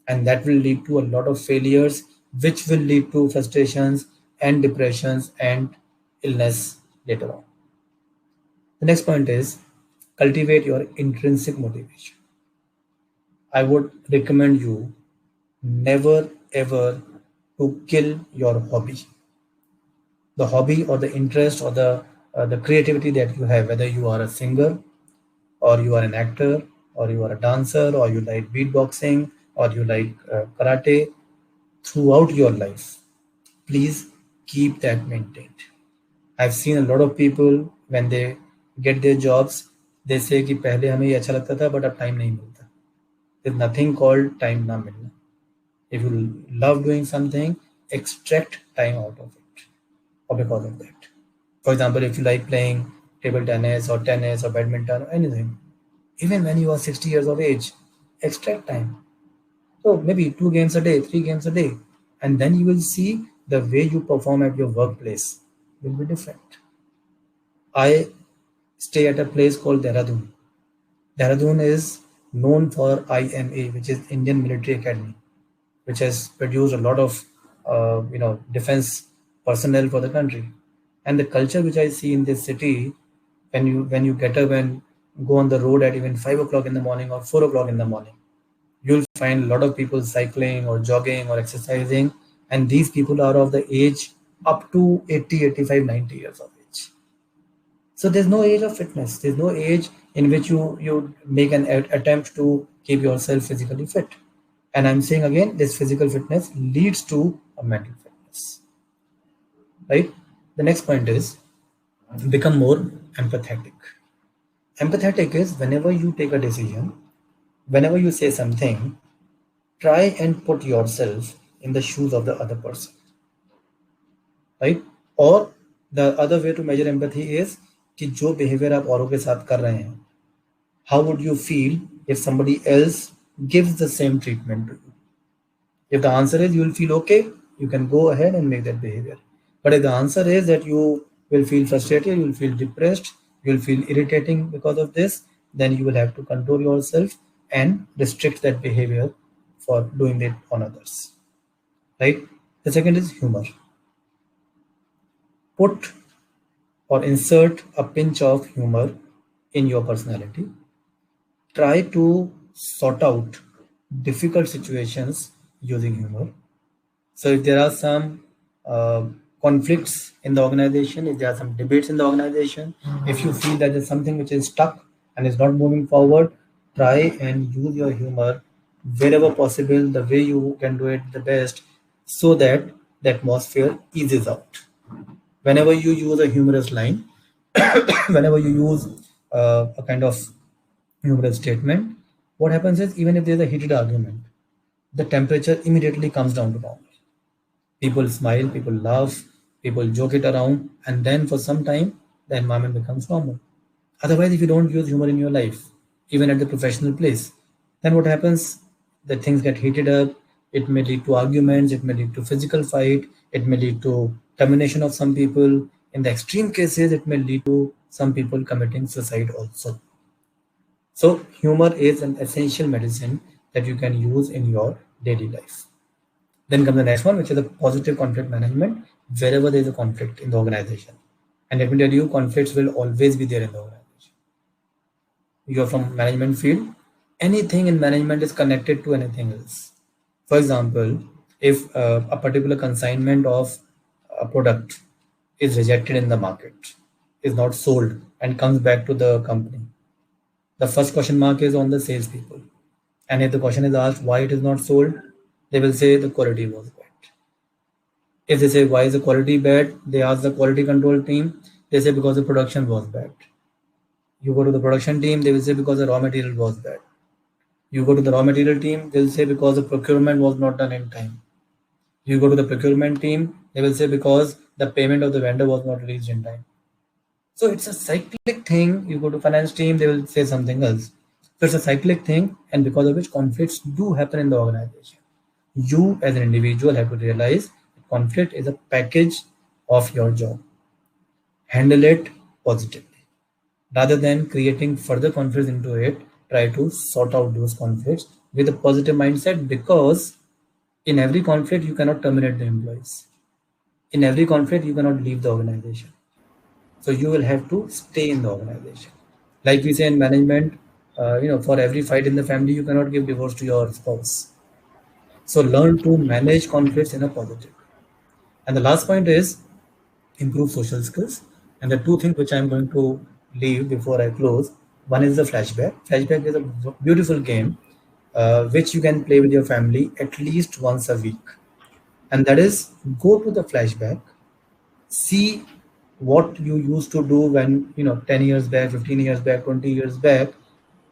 And that will lead to a lot of failures, which will lead to frustrations and depressions and illness later on. The next point is cultivate your intrinsic motivation. I would recommend you never ever to kill your hobby. The hobby or the interest or the creativity that you have, whether you are a singer or you are an actor or you are a dancer or you like beatboxing or you like karate, throughout your life, please keep that maintained. I've seen a lot of people when they get their jobs, they say कि पहले हमें ये अच्छा लगता था but अब time नहीं मिलता. There's nothing called time ना मिलना. If you love doing something, extract time out of it, or because of that. For example, if you like playing table tennis or badminton or anything, even when you are 60 years of age, extract time. So maybe 2 games a day, 3 games a day, and then you will see the way you perform at your workplace will be different. I stay at a place called Dehradun. Dehradun is known for IMA, which is Indian Military Academy, which has produced a lot of defense personnel for the country. And the culture which I see in this city, when you get up and go on the road at even 5 o'clock in the morning or 4 o'clock in the morning, you'll find a lot of people cycling or jogging or exercising, and these people are of the age up to 80, 85, 90 years of age. So there's no age of fitness. There's no age in which you make an attempt to keep yourself physically fit. And I'm saying again, this physical fitness leads to a mental fitness, right? The next point is become more empathetic. Empathetic is whenever you take a decision, whenever you say something, try and put yourself in the shoes of the other person, right? Or the other way to measure empathy is कि जो behavior आप औरों के साथ कर रहे हैं, how would you feel if somebody else gives the same treatment to you? If the answer is you will feel okay, you can go ahead and make that behavior. But if the answer is that you will feel frustrated, you will feel depressed, you will feel irritating because of this, then you will have to control yourself and restrict that behavior for doing it on others, right? The second is humor. Put or insert a pinch of humor in your personality. Try to sort out difficult situations using humor. So if there are some conflicts in the organization, if there are some debates in the organization, if you feel that there's something which is stuck and is not moving forward, try and use your humor wherever possible, the way you can do it the best, so that the atmosphere eases out. Whenever you use a humorous line, whenever you use a kind of humorous statement, what happens is, even if there's a heated argument, the temperature immediately comes down to normal. People smile, people laugh, people joke it around, and then for some time, the environment becomes normal. Otherwise, if you don't use humor in your life, even at the professional place, then what happens? The things get heated up. It may lead to arguments. It may lead to physical fight. It may lead to termination of some people. In the extreme cases, it may lead to some people committing suicide also. So, humor is an essential medicine that you can use in your daily life. Then comes the next one, which is the positive conflict management, wherever there is a conflict in the organization. And let me tell you, conflicts will always be there in the organization. You're from management field, anything in management is connected to anything else. For example, if a particular consignment of a product is rejected in the market, is not sold, and comes back to the company, the first question mark is on the salespeople. And if the question is asked why it is not sold, they will say the quality was bad. If they say why is the quality bad, they ask the quality control team, they say because the production was bad. You go to the production team, they will say because the raw material was bad. You go to the raw material team, they'll say because the procurement was not done in time. You go to the procurement team, they will say because the payment of the vendor was not released in time. So it's a cyclic thing. You go to finance team, they will say something else. So it's a cyclic thing, and because of which conflicts do happen in the organization. You as an individual have to realize that conflict is a package of your job. Handle it positively. Rather than creating further conflicts into it, try to sort out those conflicts with a positive mindset, because in every conflict, you cannot terminate the employees. In every conflict, you cannot leave the organization. So you will have to stay in the organization. Like we say in management, for every fight in the family, you cannot give divorce to your spouse. So learn to manage conflicts in a positive way. And the last point is improve social skills. And the two things which I'm going to leave before I close, one is the flashback. Flashback is a beautiful game which you can play with your family at least once a week. And that is, go to the flashback, see what you used to do when 10 years back, 15 years back, 20 years back.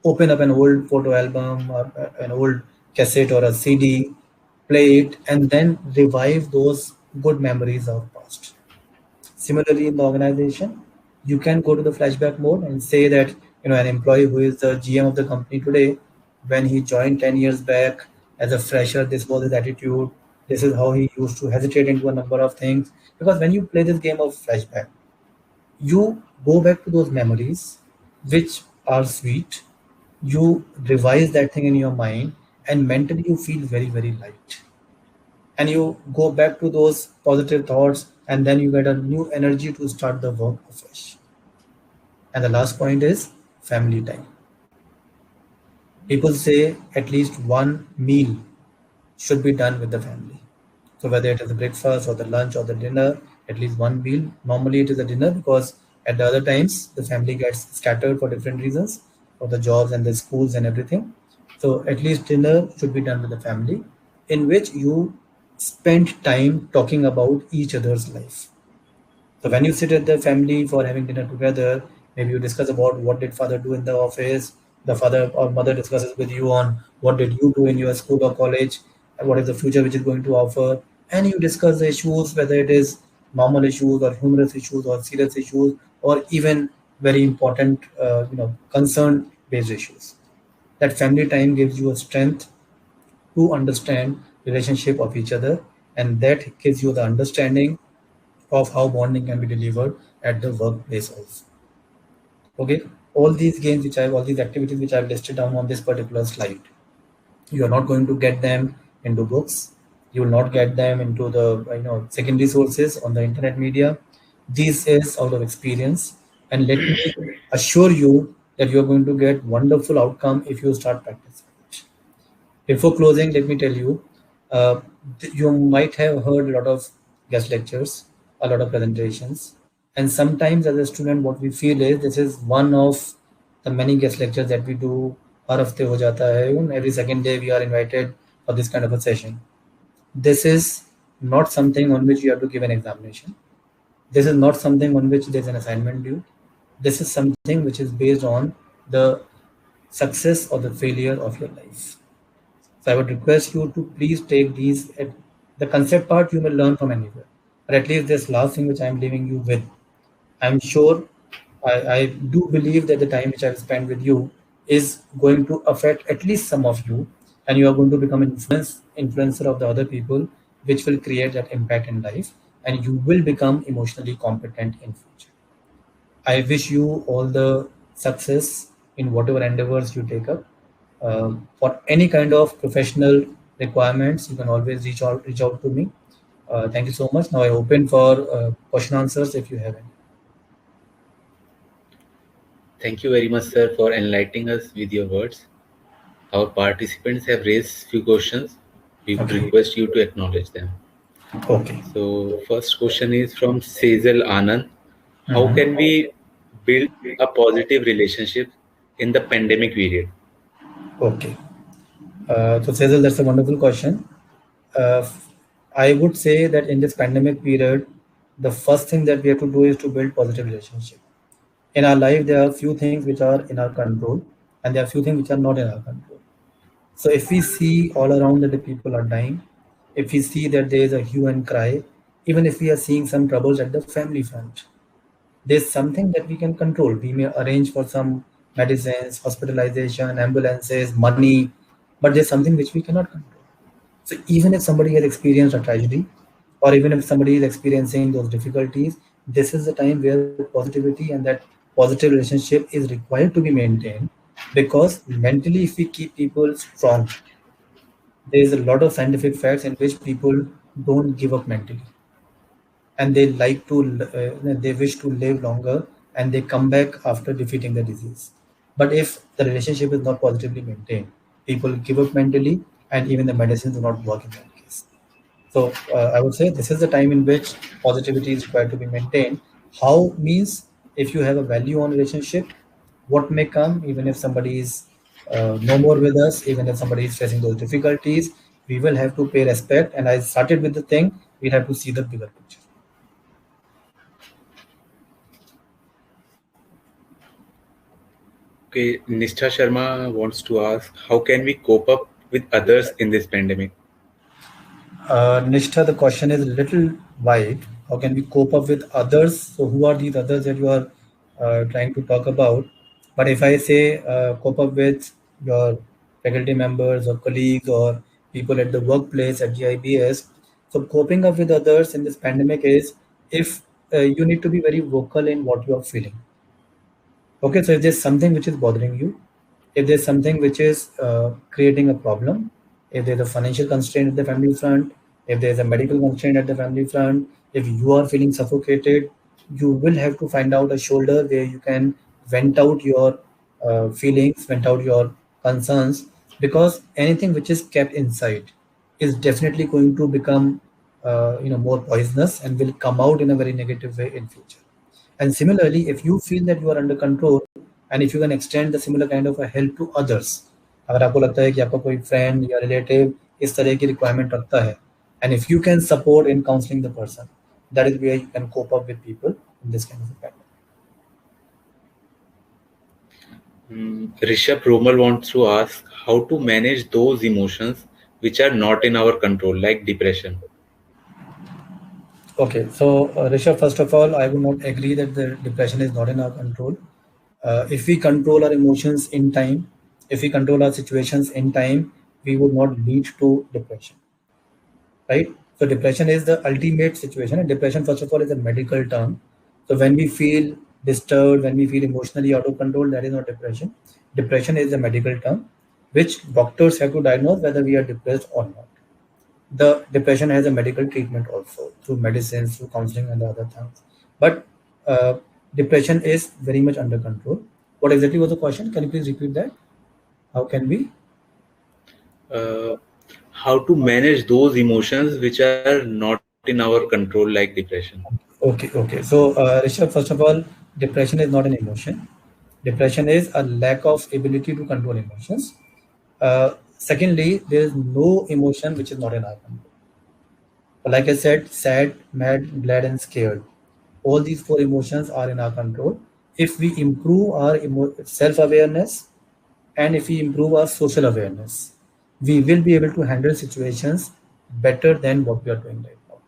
Open up an old photo album or an old cassette or a CD, play it, and then revive those good memories of past. Similarly, in the organization, you can go to the flashback mode and say that an employee who is the GM of the company today, when he joined 10 years back as a fresher, this was his attitude. This is how he used to hesitate into a number of things. Because when you play this game of flashback, you go back to those memories which are sweet. You revise that thing in your mind, and mentally you feel very, very light, and you go back to those positive thoughts, and then you get a new energy to start the work afresh. And the last point is family time. People say at least one meal should be done with the family. So whether it is the breakfast or the lunch or the dinner, at least one meal. Normally it is a dinner, because at the other times the family gets scattered for different reasons, for the jobs and the schools and everything. So at least dinner should be done with the family, in which you spend time talking about each other's life. So when you sit at the family for having dinner together, maybe you discuss about what did father do in the office. The father or mother discusses with you on what did you do in your school or college, and what is the future which is going to offer. And you discuss the issues, whether it is normal issues or humorous issues or serious issues, or even very important, concern based issues. That family time gives you a strength to understand relationship of each other, and that gives you the understanding of how bonding can be delivered at the workplace also. Okay, all these activities which I've listed down on this particular slide, you are not going to get them into books. You will not get them into the secondary sources on the internet media. This is out of experience, and let me assure you that you are going to get wonderful outcome if you start practicing it. Before closing, let me tell you, uh, you might have heard a lot of guest lectures, a lot of presentations, and sometimes as a student, what we feel is this is one of the many guest lectures that we do, हर हफ्ते हो जाता है, every second day we are invited for this kind of a session. This is not something on which you have to give an examination. This is not something on which there's an assignment due. This is something which is based on the success or the failure of your life. So I would request you to please take these. The concept part you may learn from anywhere, but at least this last thing which I am leaving you with, I'm sure, I do believe that the time which I've spent with you is going to affect at least some of you, and you are going to become an influencer of the other people, which will create that impact in life, and you will become emotionally competent in future. I wish you all the success in whatever endeavors you take up. For any kind of professional requirements, you can always reach out to me. Thank you so much. Now I open for question answers if you have any. Thank you very much, sir, for enlightening us with your words. Our participants have raised few questions. We would Okay. request you to acknowledge them. Okay. So, first question is from Sejal Anand. How Mhm. can we build a positive relationship in the pandemic period? Okay. So Cecil, that's a wonderful question. Uh, I would say that in this pandemic period, the first thing that we have to do is to build positive relationship. In our life, there are few things which are in our control, and there are few things which are not in our control. So if we see all around that the people are dying, if we see that there is a hue and cry, even if we are seeing some troubles at the family front, there's something that we can control. We may arrange for some medicines, hospitalization, ambulances, money, but there's something which we cannot control. So even if somebody has experienced a tragedy, or even if somebody is experiencing those difficulties, this is the time where positivity and that positive relationship is required to be maintained, because mentally, if we keep people strong, there is a lot of scientific facts in which people don't give up mentally, and they like to they wish to live longer, and they come back after defeating the disease. But if the relationship is not positively maintained, people give up mentally, and even the medicines do not work in that case. So I would say this is the time in which positivity is required to be maintained. How means, if you have a value on relationship, what may come, even if somebody is no more with us, even if somebody is facing those difficulties, we will have to pay respect. And I started with the thing, we have to see the bigger picture. Okay, Nishtha Sharma wants to ask, how can we cope up with others in this pandemic? Nishtha, the question is a little wide. How can we cope up with others? So, who are these others that you are trying to talk about? But if I say cope up with your faculty members or colleagues or people at the workplace at GIBS, so coping up with others in this pandemic is, if you need to be very vocal in what you are feeling. Okay, so if there's something which is bothering you, if there's something which is creating a problem, if there's a financial constraint at the family front, if there's a medical constraint at the family front, if you are feeling suffocated, you will have to find out a shoulder where you can vent out your feelings, vent out your concerns, because anything which is kept inside is definitely going to become more poisonous and will come out in a very negative way in future. And similarly, if you feel that you are under control, and if you can extend the similar kind of a help to others, अगर आपको लगता है कि आपका कोई friend या relative इस तरह की requirement रखता है, and if you can support in counseling the person, that is where you can cope up with people in this kind of a pandemic. Rishabh Romal wants to ask how to manage those emotions which are not in our control, like depression. Okay, so Rishabh, first of all, I would not agree that the depression is not in our control. If we control our emotions in time, if we control our situations in time, we would not lead to depression, right? So depression is the ultimate situation, and depression, first of all, is a medical term. So when we feel disturbed, when we feel emotionally out of control, that is not depression. Depression is a medical term, which doctors have to diagnose whether we are depressed or not. The depression has a medical treatment also, through medicines, through counseling, and the other things. But uh, depression is very much under control. What exactly was the question? Can you please repeat that? How can we? Uh, how to manage those emotions which are not in our control, like depression? Okay, okay. So, Rishabh, first of all, depression is not an emotion. Depression is a lack of ability to control emotions. Secondly, there is no emotion which is not in our control. Like I said, sad, mad, glad, and scared. All these four emotions are in our control. If we improve our self awareness and if we improve our social awareness, we will be able to handle situations better than what we are doing right now.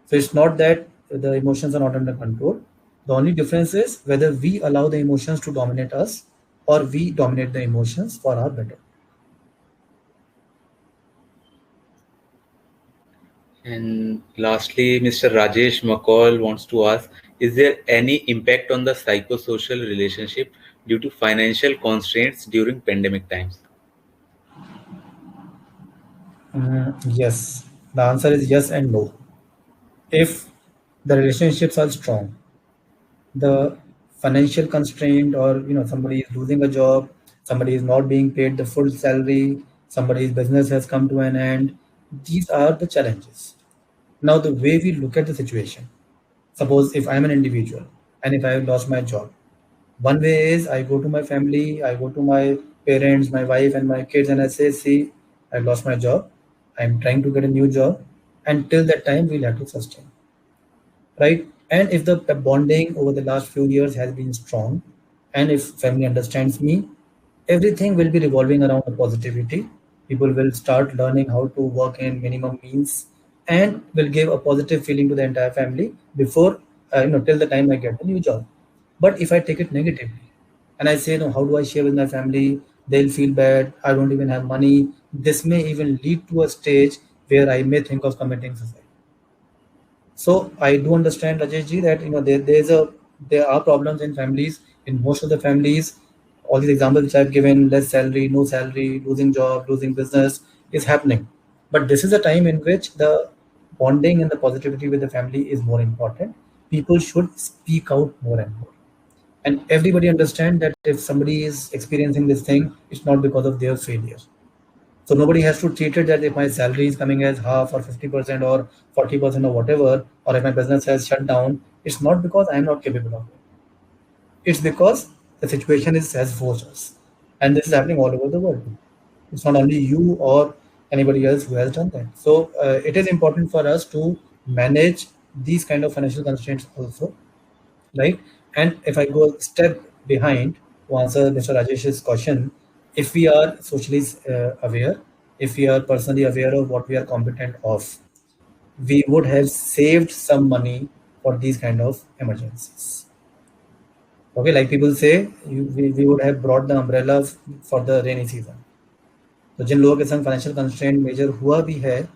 So it's not that the emotions are not under control. The only difference is whether we allow the emotions to dominate us or we dominate the emotions for our better. And lastly, Mr. Rajesh McCall wants to ask, is there any impact on the psychosocial relationship due to financial constraints during pandemic times? Yes, the answer is yes and no. If the relationships are strong, the financial constraint, or somebody is losing a job, somebody is not being paid the full salary, somebody's business has come to an end, these are the challenges. Now the way we look at the situation, suppose if I'm an individual and if I have lost my job, one way is I go to my family, I go to my parents, my wife and my kids, and I say, see, I lost my job, I'm trying to get a new job, and till that time we'll have to sustain, right? And if the bonding over the last few years has been strong, and if family understands me, everything will be revolving around the positivity. People will start learning how to work in minimum means and will give a positive feeling to the entire family before, till the time I get the new job. But if I take it negatively and I say, no, how do I share with my family? They'll feel bad. I don't even have money. This may even lead to a stage where I may think of committing suicide. So I do understand, Rajesh ji, that there are problems in families, in most of the families. All these examples which I've given, less salary, no salary, losing job, losing business, is happening. But this is a time in which the bonding and the positivity with the family is more important. People should speak out more and more. And everybody understand that if somebody is experiencing this thing, it's not because of their failure. So nobody has to treat it that if my salary is coming as half or 50% or 40% or whatever, or if my business has shut down, it's not because I am not capable of it. It's because the situation is has forced us. And this is happening all over the world. It's not only you or anybody else who has done that. So it is important for us to manage these kind of financial constraints also, right? And if I go a step behind to answer Mr. Rajesh's question, if we are socially aware, if we are personally aware of what we are competent of, we would have saved some money for these kind of emergencies. Okay, like people say, we would have brought the umbrella for the rainy season. तो जिन लोगों के संग financial constraint major हुआ भी है,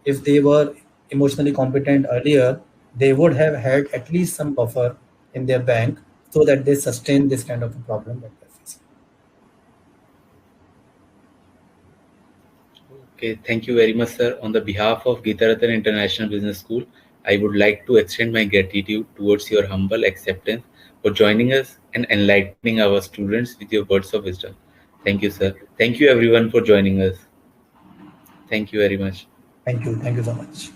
if they were emotionally competent earlier, they would have had at least some buffer in their bank so that they sustain this kind of a problem that they're facing. Okay, thank you very much, sir. On the behalf of Geetharathan International Business School, I would like to extend my gratitude towards your humble acceptance for joining us and enlightening our students with your words of wisdom. Thank you, sir. Thank you, everyone, for joining us. Thank you very much. Thank you so much.